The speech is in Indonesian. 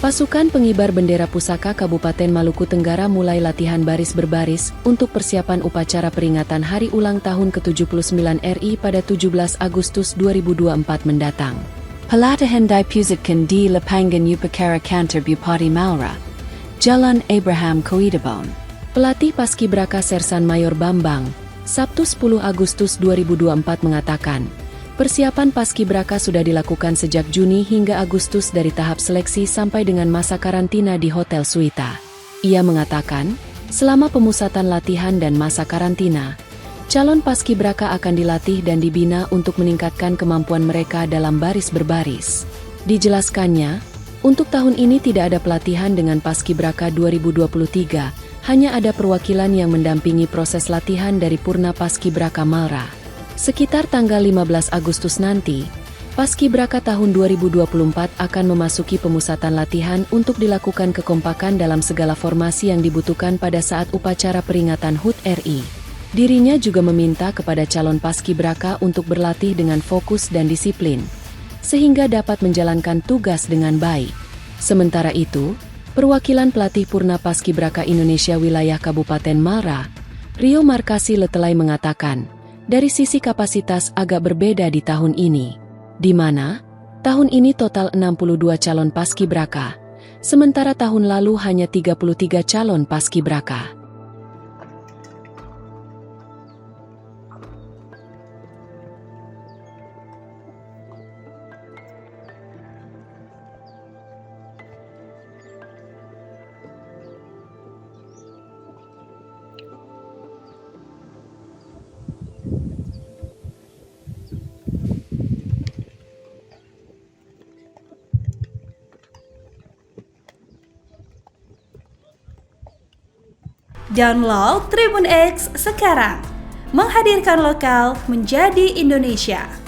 Pasukan pengibar bendera pusaka Kabupaten Maluku Tenggara mulai latihan baris berbaris untuk persiapan upacara peringatan Hari Ulang Tahun ke-79 RI pada 17 Agustus 2024 mendatang. Pelatihan dipusatkan di Lapangan Upacara Kantor Bupati Malra, Jalan Abraham Koidabon. Pelatih Paskibraka Sersan Mayor Bambang, Sabtu 10 Agustus 2024 mengatakan, persiapan Paskibraka sudah dilakukan sejak Juni hingga Agustus dari tahap seleksi sampai dengan masa karantina di Hotel Suita. Ia mengatakan, selama pemusatan latihan dan masa karantina, calon Paskibraka akan dilatih dan dibina untuk meningkatkan kemampuan mereka dalam baris berbaris. Dijelaskannya, untuk tahun ini tidak ada pelatihan dengan Paskibraka 2023, hanya ada perwakilan yang mendampingi proses latihan dari Purna Paskibraka Malra. Sekitar tanggal 15 Agustus nanti, Paskibraka tahun 2024 akan memasuki pemusatan latihan untuk dilakukan kekompakan dalam segala formasi yang dibutuhkan pada saat upacara peringatan HUT RI. Dirinya juga meminta kepada calon Paskibraka untuk berlatih dengan fokus dan disiplin, sehingga dapat menjalankan tugas dengan baik. Sementara itu, perwakilan pelatih Purna Paskibraka Indonesia wilayah Kabupaten Malra, Rio Markasi Letelai mengatakan, dari sisi kapasitas agak berbeda di tahun ini, di mana tahun ini total 62 calon Paskibraka, sementara tahun lalu hanya 33 calon Paskibraka. Download Tribun X sekarang, menghadirkan lokal menjadi Indonesia.